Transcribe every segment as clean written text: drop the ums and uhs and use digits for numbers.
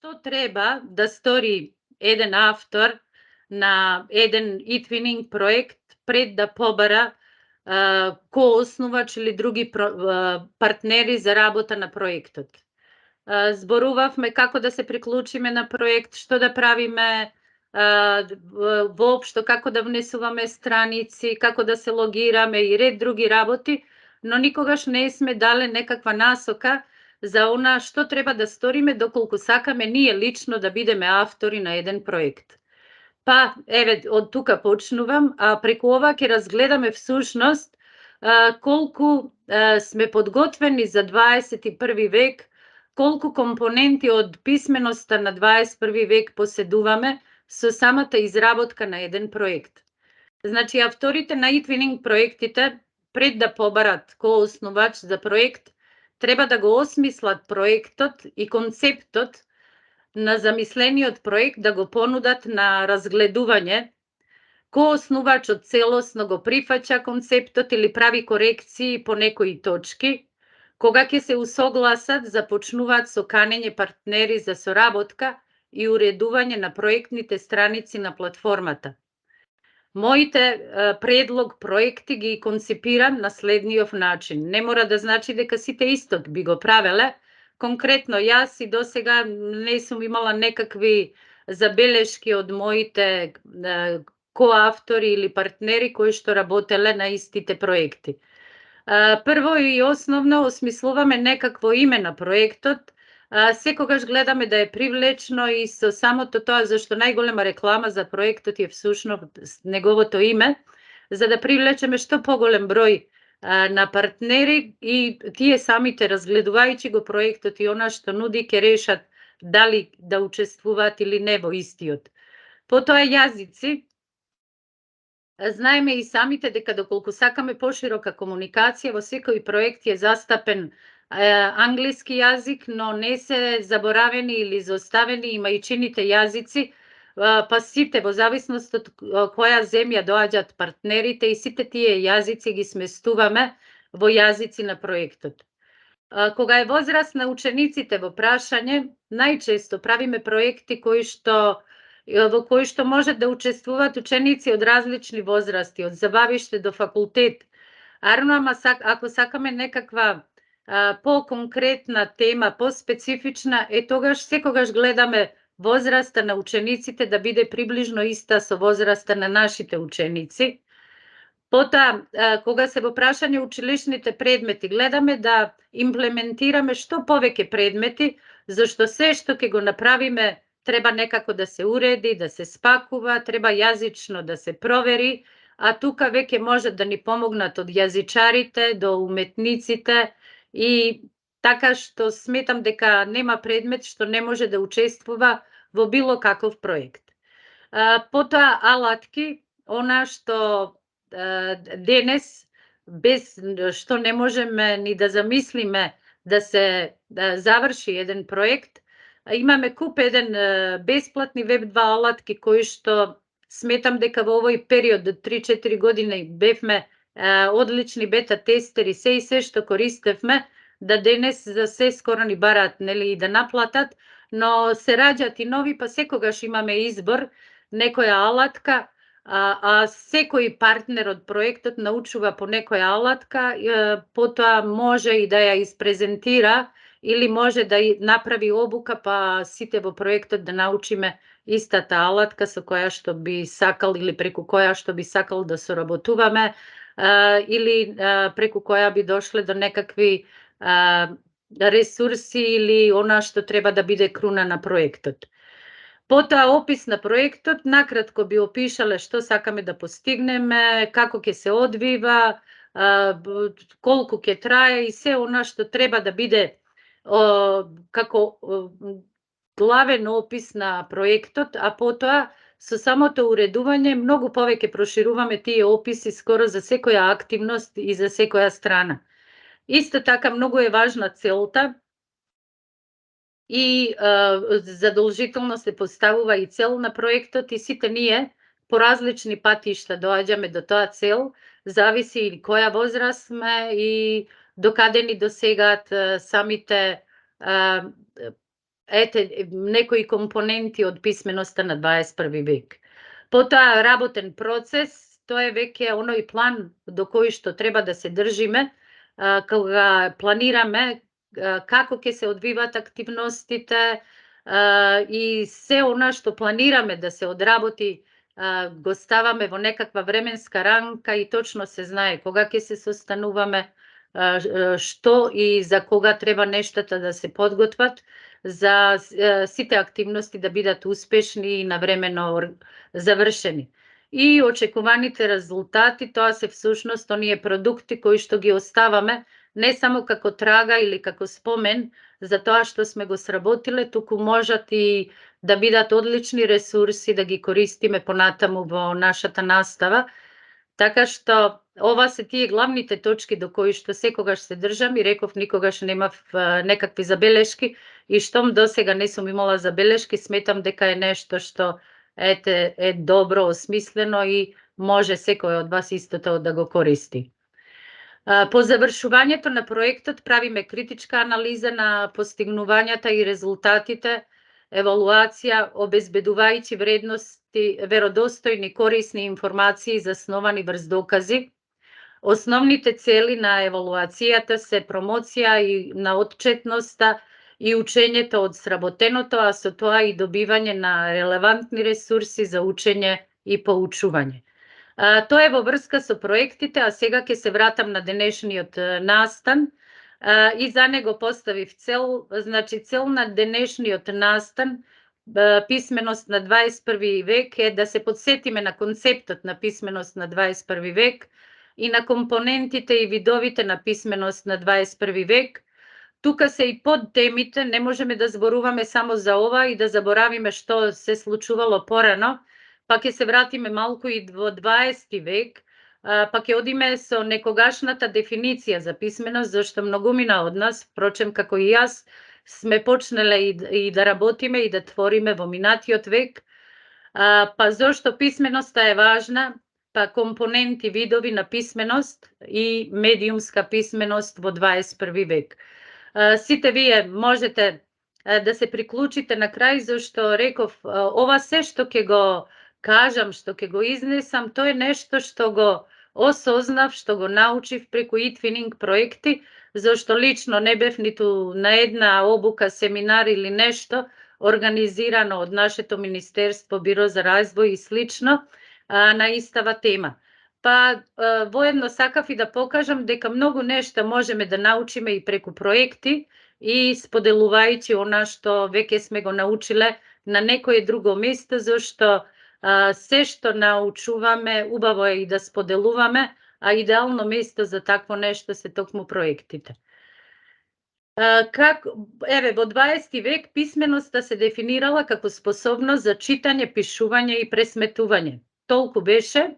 Што треба да стори еден автор на еден e-twinning проект пред да побара коосновач или други партнери за работа на проектот? Зборувавме како да се приклучиме на проект, што да правиме, воопшто како да внесуваме страници, како да се логираме и ред други работи, но никогаш не сме дале некаква насока за она што треба да сториме доколку сакаме ние лично да бидеме автори на еден проект. Па, еве, од тука почнувам, а преку ова ќе разгледаме всушност колку сме подготвени за 21 век, колку компоненти од писменоста на 21 век поседуваме со самата изработка на еден проект. Значи, авторите на e-twinning проектите, пред да побарат кооснувач за проект, треба да го осмислат проектот и концептот на замислениот проект да го понудат на разгледување. Кооснувачот целосно го прифаќа концептот или прави корекции по некои точки. Кога ќе се усогласат, започнуваат со канење партнери за соработка и уредување на проектните страници на платформата. Моите предлог проекти ги концепирам на следниот начин. Не мора да значи дека сите исто би го правеле. Конкретно јас и досега не сум имала некакви забелешки од моите коавтори или партнери кои што работеле на истите проекти. Прво и основно осмислуваме некакво име на проектот, секогаш гледаме да е привлечно и со самото тоа зашто најголема реклама за проектот е всушност неговото име, за да привлечеме што поголем број на партнери и тие самите разгледувајќи го проектот и она што нуди ќе решат дали да учествуваат или не во истиот. Потоа јазици. Знаеме и самите дека доколку сакаме поширока комуникација, во секој проект е застапен англиски јазик, но не се заборавени или изоставени и мајчините јазици, па сите во зависност од која земја доаѓаат партнерите и сите тие јазици ги сместуваме во јазици на проектот. Кога е возраст на учениците во прашање, најчесто правиме проекти во кои што може да учествуваат ученици од различни возрасти, од забавиште до факултет. Ама ако сакаме некаква по-конкретна тема, по-специфична, тогаш секогаш гледаме возраста на учениците да биде приближно иста со возраста на нашите ученици. Потоа, кога се во прашање училишните предмети, гледаме да имплементираме што повеќе предмети, зашто се што ќе го направиме треба некако да се уреди, да се спакува, треба јазично да се провери, а тука веќе можат да ни помогнат од јазичарите до уметниците и така што сметам дека нема предмет што не може да учествува во било каков проект. Потоа алатки, она што денес без што не можеме ни да замислиме да се заврши еден проект, имаме куп еден бесплатни веб 2 алатки кои што сметам дека во овој период од 3-4 години бевме одлични бета тестери, се и се што користевме, да денес за се скоро ни бараат нели и да наплатат, но се раѓаат и нови, па секогаш имаме избор, некоја алатка, а секој партнер од проектот научува по некоја алатка, потоа може и да ја испрезентира или може да направи обука, па сите во проектот да научиме истата алатка со која што би сакал или преку која што би сакал да соработуваме, или преку која би дошле до некакви ресурси или она што треба да биде круна на проектот. Потоа опис на проектот, накратко би опишале што сакаме да постигнеме, како ќе се одвива, колку ќе трае и се она што треба да биде како главен опис на проектот, а потоа со самото уредување многу повеќе прошируваме тие описи скоро за секоја активност и за секоја страна. Исто така многу е важна целта и задолжително се поставува и цел на проектот и сите ние по различни патишта доаѓаме до тоа цел, зависи и која возраст сме и докаде ни досегаат самите некои компоненти од писменоста на 21. век. Потоа работен процес, тоа е веќе оној план до кој што треба да се држиме, кога планираме како ќе се одвиваат активностите и се она што планираме да се одработи, го ставаме во некаква временска рамка и точно се знае кога ќе се состануваме, што и за кога треба нештата да се подготват, за сите активности да бидат успешни и навремено завршени. И очекуваните резултати, тоа се всушност оние продукти кои што ги оставаме не само како трага или како спомен за тоа што сме го сработиле, туку можат и да бидат одлични ресурси да ги користиме понатаму во нашата настава. Така што ова се тие главните точки до кои што секогаш се држам и реков никогаш немав некакви забелешки и штом досега не сум имала забелешки, сметам дека е нешто што е добро осмислено и може секој од вас истото да го користи. По завршувањето на проектот правиме критичка анализа на постигнувањата и резултатите, евалуација, обезбедувајќи вредности, веродостојни корисни информации засновани врз докази. Основните цели на евалуацијата се промоција и на отчетноста и учењето од сработеното, а со тоа и добивање на релевантни ресурси за учење и поучување. Тоа е во врска со проектите, а сега ќе се вратам на денешниот настан и за него поставив цел, значи цел на денешниот настан писменост на 21. век е да се подсетиме на концептот на писменост на 21. век и на компонентите и видовите на писменост на 21. век. Тука се и подтемите, не можеме да зборуваме само за ова и да заборавиме што се случувало порано, па ќе се вратиме малку и во 20. век, па ќе одиме со некогашната дефиниција за писменост, зашто многумина од нас, впрочем како и јас, сме почнале и да работиме и да твориме во минатиот век, па зошто писменоста е важна, па компоненти, видови на писменост и медиумска писменост во 21. век. Сите вие можете да се приклучите на крај, зашто реков, ова се што ќе го кажам, што ќе го изнесам, тоа е нешто што го осознав, што го научив преку e-twinning проекти, зашто лично не бев ниту на една обука, семинар или нешто организирано од нашето Министерство, Биро за развој и слично на истава тема. Па воедно сакав и да покажам дека многу нешта можеме да научиме и преку проекти и споделувајќи она што веќе сме го научиле на некое друго место, зашто се што научуваме, убаво е и да споделуваме, а идеално место за такво нешто се токму проектите. Во 20. век писменоста се дефинирала како способност за читање, пишување и пресметување. Толку беше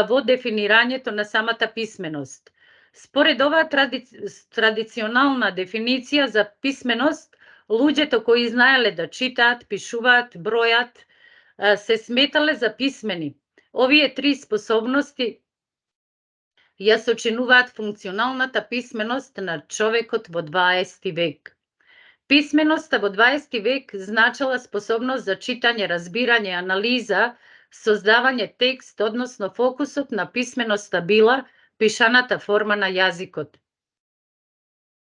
во дефинирањето на самата писменост. Според оваа традиционална дефиниција за писменост, луѓето кои знаеле да читаат, пишуваат, бројат, се сметале за писмени. Овие три способности ја сочинуваат функционалната писменост на човекот во 20. век. Писменоста во 20. век значела способност за читање, разбирање, анализа, создавање текст, односно фокусот на писменоста била пишаната форма на јазикот.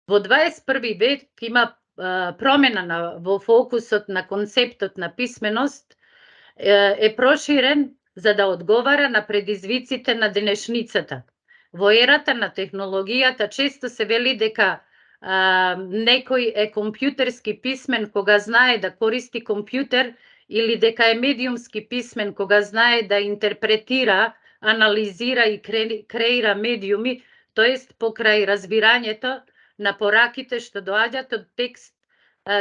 Во 21. век има промена во фокусот на концептот на писменост, е проширен за да одговара на предизвиците на денешницата. Во ерата на технологијата често се вели дека некој е компјутерски писмен кога знае да користи компјутер или дека е медиумски писмен кога знае да интерпретира, анализира и креира медиуми, тоест покрај разбирањето на пораките што доаѓаат од текст,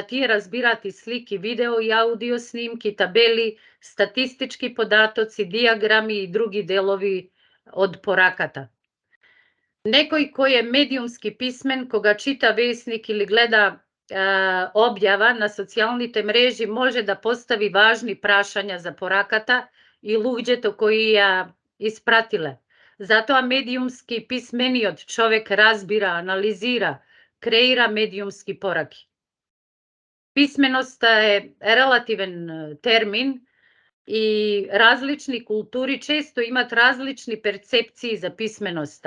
тие разбираат и слики, видео и аудио снимки, табели, статистички податоци, диаграми и други делови од пораката. Некој кој е медиумски писмен, кога чита весник или гледа објава на социјалните мрежи, може да постави важни прашања за пораката и луѓето кои ја испратиле. Затоа медиумски писмениот човек разбира, анализира, креира медиумски пораки. Pismenost je relativen termin i različni kulturi često imat različni percepciji za pismenost.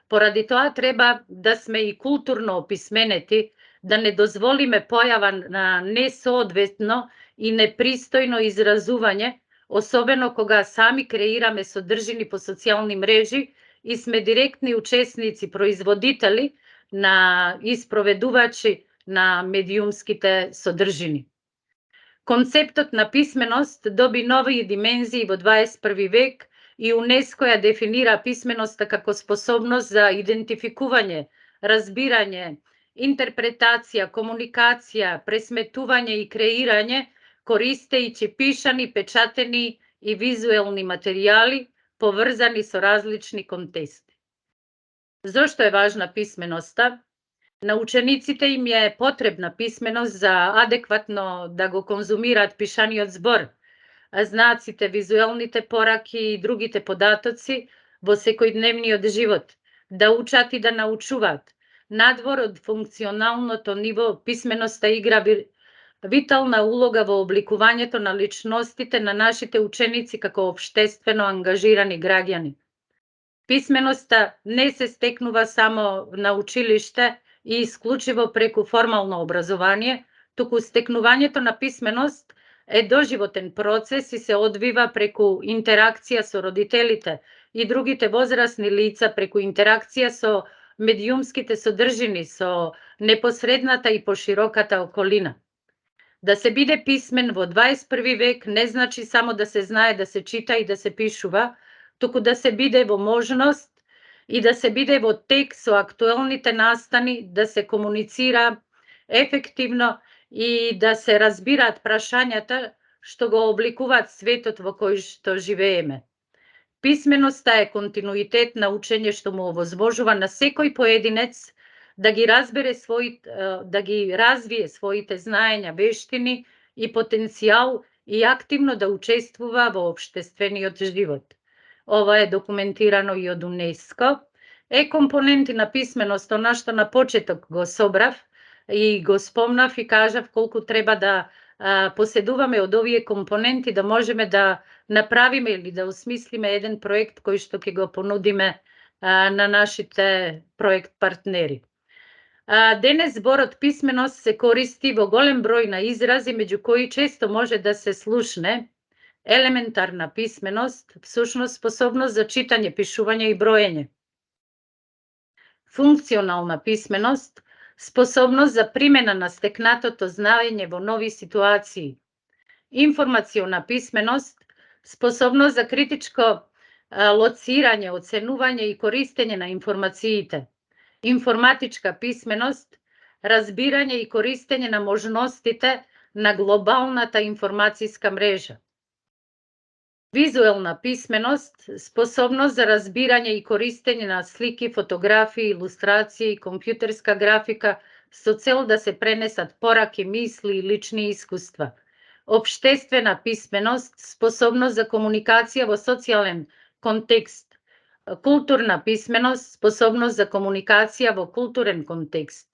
Poradi toga treba da sme i kulturno opismeneti, da ne dozvolime pojava na nesoodvetno i nepristojno izrazuvanje, особено кога сами креираме содржини по социјални мрежи и сме директни учесници, производители и спроведувачи на медиумските содржини. Концептот на писменост доби нови димензии во 21 век и УНЕСКО ја дефинира писменоста како способност за идентификување, разбирање, интерпретација, комуникација, пресметување и креирање, користејќи пишани, печатени и визуелни материјали поврзани со различни контексти. Зошто е важна писменоста? На учениците им е потребна писменост за адекватно да го конзумираат пишаниот збор, знаците, визуелните пораки и другите податоци во секојдневниот живот, да учат и да научуваат. Надвор од функционалното ниво, писменоста игра витална улога во обликувањето на личностите на нашите ученици како општествено ангажирани граѓани. Писменоста не се стекнува само на училиште и исклучиво преку формално образование, туку стекнувањето на писменост е доживотен процес и се одвива преку интеракција со родителите и другите возрастни лица, преку интеракција со медиумските содржини, со непосредната и пошироката околина. Да се биде писмен во 21 век не значи само да се знае да се чита и да се пишува, туку да се биде во можност и да се биде во тек со актуелните настани, да се комуницира ефективно и да се разбираат прашањата што го обликуваат светот во кој што живееме. Писменоста е континуитет на учење што му овозможува на секој поединец да ги развие своите знаења, вештини и потенцијал и активно да учествува во општествениот живот. Ова е документирано и од УНЕСКО. Компоненти на писменост, она што на почеток го собрав и го спомнав и кажав колку треба да поседуваме од овие компоненти да можеме да направиме или да осмислиме еден проект кој што ќе го понудиме на нашите проект партнери. Денес зборот писменост се користи во голем број на изрази, меѓу кои често може да се слушне елементарна писменост, всушност способност за читање, пишување и броење. Функционална писменост, способност за примена на стекнатото знаење во нови ситуации. Информациона писменост, способност за критичко лоцирање, оценување и користење на информациите. Информатичка писменост, разбирање и користење на можностите на глобалната информацијска мрежа. Визуелна писменост, способност за разбирање и користење на слики, фотографии, илустрации, компјутерска графика со цел да се пренесат пораки, мисли и лични искуства. Општествена писменост, способност за комуникација во социјален контекст. Културна писменост, способност за комуникација во културен контекст.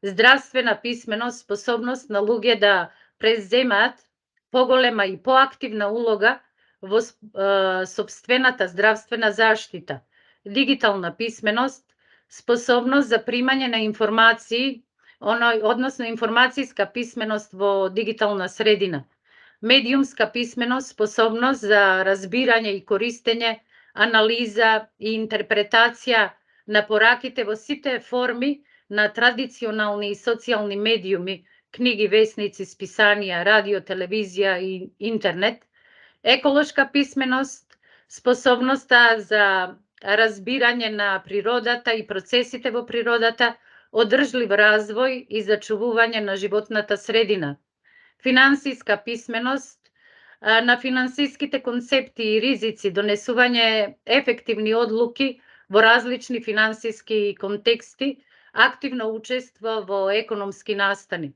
Здравствена писменост, способност на луѓе да преземаат поголема и поактивна улога во сопствената здравствена заштита. Дигитална писменост, способност за примање на информации, односно информацијска писменост во дигитална средина. Медиумска писменост, способност за разбирање и користење, анализа и интерпретација на пораките во сите форми на традиционални и социјални медиуми, книги, весници, списанија, радио, телевизија и интернет. Еколошка писменост, способноста за разбирање на природата и процесите во природата, одржлив развој и зачувување на животната средина. Финансиска писменост, на финансиските концепти и ризици, донесување ефективни одлуки во различни финансиски контексти, активно учество во економски настани.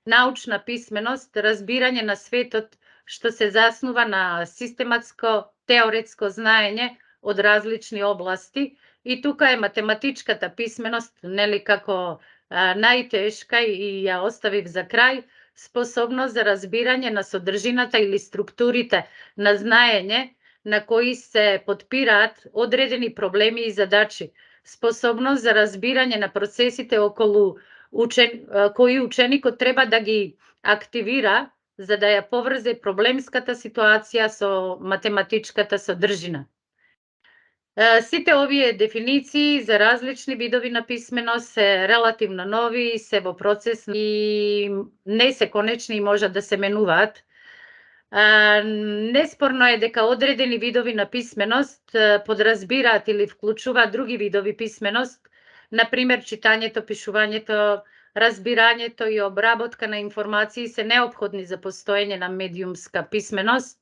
Научна писменост, разбирање на светот што се заснува на систематско теоретско знаење од различни области и тука е математичката писменост, нели како најтешка и ја оставив за крај, способност за разбирање на содржината или структурите на знаење на кои се потпираат одредени проблеми и задачи, способност за разбирање на процесите околу кои ученикот треба да ги активира за да ја поврзе проблемската ситуација со математичката содржина. Сите овие дефиниции за различни видови на писменост се релативно нови и се во процес и не се конечни и можат да се менуваат. Неспорно е дека одредени видови на писменост подразбираат или вклучуваат други видови писменост, например читањето, пишувањето, разбирањето и обработка на информации се неопходни за постоење на медиумска писменост.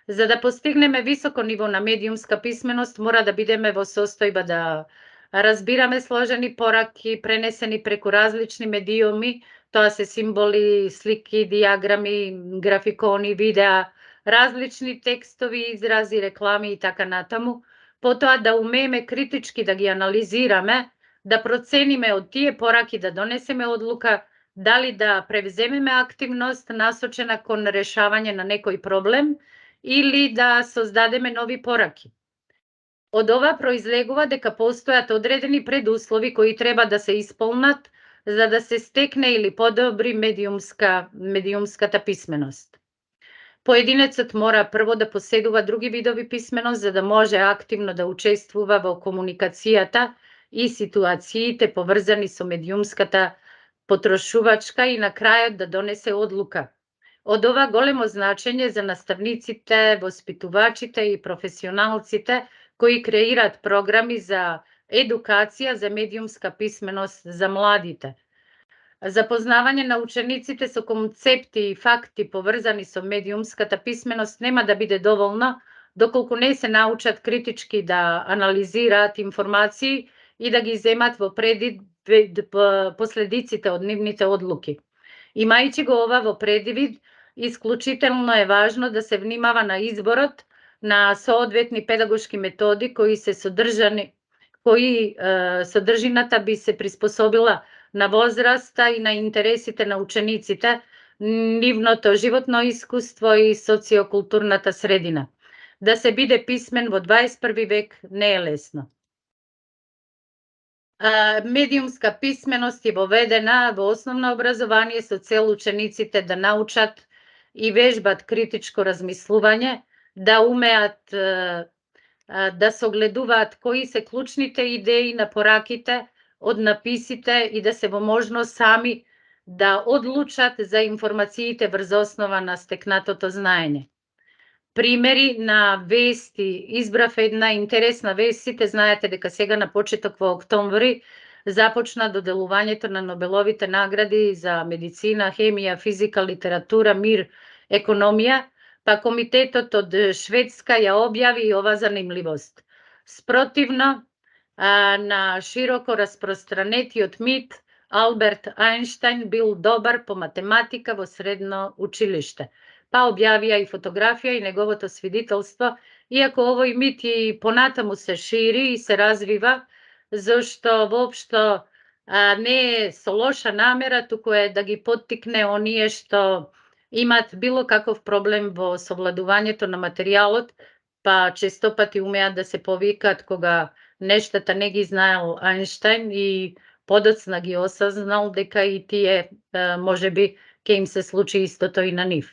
За да постигнеме високо ниво на медиумска писменост, мора да бидеме во состојба да разбираме сложени пораки, пренесени преку различни медиуми, тоа се символи, слики, диаграми, графикони, видеа, различни текстови, изрази, реклами и така натаму. Потоа да умееме критички да ги анализираме, да процениме од тие пораки да донесеме одлука дали да превземеме активност насочена кон решавање на некој проблем или да создадеме нови пораки. Од ова произлегува дека постојат одредени предуслови кои треба да се исполнат за да се стекне или подобри медиумската писменост. Поединецот мора прво да поседува други видови писменост за да може активно да учествува во комуникацијата и ситуациите поврзани со медиумската потрошувачка и на крајот да донесе одлука. Од ова големо значење за наставниците, воспитувачите и професионалците кои креираат програми за едукација за медиумска писменост за младите. Запознавање на учениците со концепти и факти поврзани со медиумската писменост нема да биде доволно доколку не се научат критички да анализираат информации и да ги земат во предвид последиците од нивните одлуки. Имајќи го ова во предвид, исклучително е важно да се внимава на изборот на соодветни педагошки методи кои содржината би се приспособила на возраста и на интересите на учениците, нивното животно искуство и социокултурната средина. Да се биде писмен во 21 век не е лесно. Медиумска писменост е воведена во основно образование со цел учениците да научат и вежбат критичко размислување, да умеат да согледуваат кои се клучните идеи на пораките од написите и да се во можност сами да одлучат за информациите врз основа на стекнатото знаење. Примери на вести, избрав една интересна вест, сите знаете дека сега на почеток во октомври започна доделувањето на Нобеловите награди за медицина, хемија, физика, литература, мир, економија, па комитетот од Шведска ја објави и ова занимливост. Спротивно на широко распространетиот мит, Алберт Ајнштајн бил добар по математика во средно училиште. Па објавија и фотографија и неговото свидетелство, иако овој мит и понатаму се шири и се развива, зашто воопшто не е со лоша намера, туку е да ги поттикне оние што имат било каков проблем во совладувањето на материјалот, па често пати умеат да се повикаат кога нештата не ги знаел Ајнштајн и подоцна ги осознал дека и тие можеби ќе им се случи истото и на нив.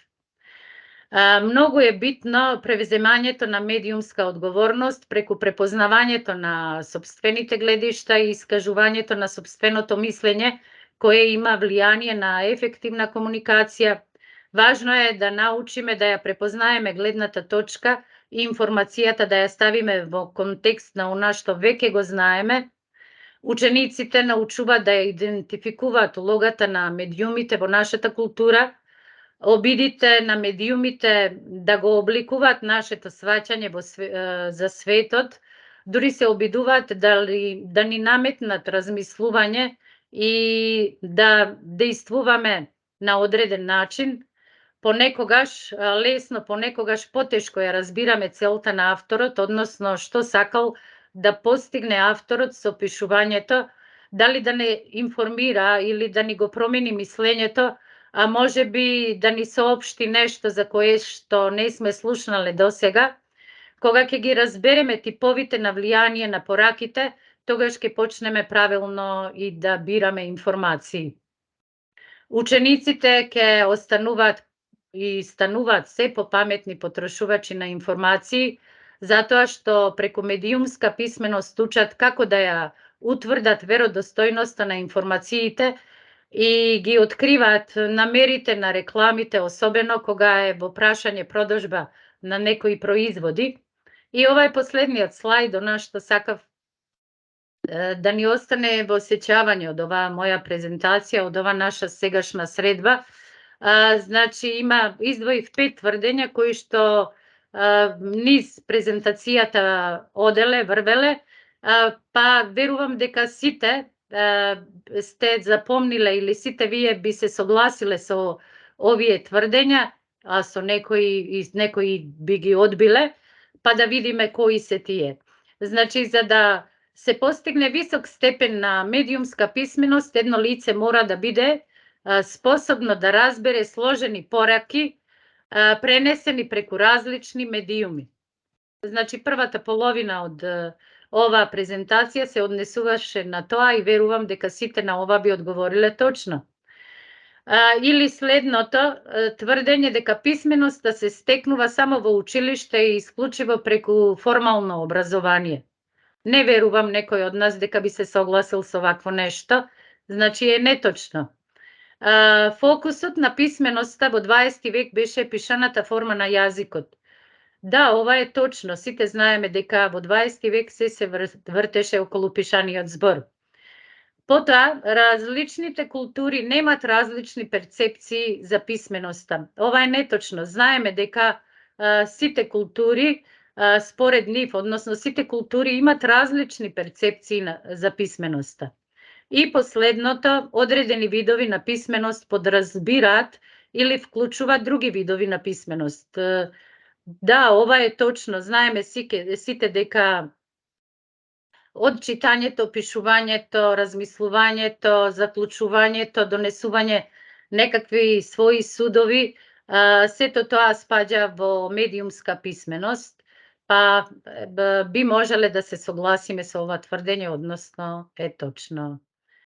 Многу е битно превземањето на медиумска одговорност преку препознавањето на сопствените гледишта и искажувањето на сопственото мислење кое има влијание на ефективна комуникација. Важно е да научиме да ја препознаеме гледната точка и информацијата да ја ставиме во контекст на она што веќе го знаеме. Учениците научуваат да ја идентификуваат улогата на медиумите во нашата култура, обидите на медиумите да го обликуваат нашето сваќање за светот, дури се обидуваат да ни наметнат размислување и да действуваме на одреден начин. Понекогаш лесно, понекогаш потешко ја разбираме целта на авторот, односно што сакал да постигне авторот со пишувањето, дали да не информира или да ни го промени мислењето, a може би да ни соопшти нешто за кое што не сме слушнале досега. Кога ќе ги разбереме типовите на влијание на пораките, тогаш ќе почнеме правилно и да бираме информации. Учениците ќе остануваат и стануваат се попаметни потрошувачи на информации, затоа што преку медиумска писменост учат како да ја утврдат веродостојноста на информациите и ги откриваат намерите на рекламите, особено кога е во прашање продажба на некои производи. И ова е последниот слајд, она што сакав да ни остане во сеќавање од оваа моја презентација, од ова наша сегашна средба. Значи, издвоив 5 тврдења кои што низ презентацијата оделе, врвеле, па верувам дека сите сте запомниле или сите вие би се согласиле со овие тврдења, а со некои би ги одбиле, па да видиме кои се тие. Значи, за да се постигне висок степен на медиумска писменост, едно лице мора да биде способно да разбере сложени пораки, пренесени преку различни медиуми. Значи, првата половина од оваа презентација се однесуваше на тоа и верувам дека сите на ова би одговориле точно. Или следното тврдење дека писменоста се стекнува само во училиште и исклучиво преку формално образование. Не верувам некој од нас дека би се согласил со вакво нешто, значи е неточно. Фокусот на писменоста во 20 век беше пишаната форма на јазикот. Да, ова е точно, сите знаеме дека во 20 век се вртеше околу пишаниот збор. Потоа, различните култури немат различни перцепции за писменоста. Ова е неточно. Знаеме дека сите култури според нив, односно сите култури имат различни перцепции за писменоста. И последното, одредени видови на писменост подразбираат или вклучуваат други видови на писменост. Да, ова е точно. Знаеме сите дека од читањето, пишувањето, размислувањето, заклучувањето, донесување некакви своји судови, сето тоа спаѓа во медиумска писменост, па би можеле да се согласиме со ова тврдење, односно е точно.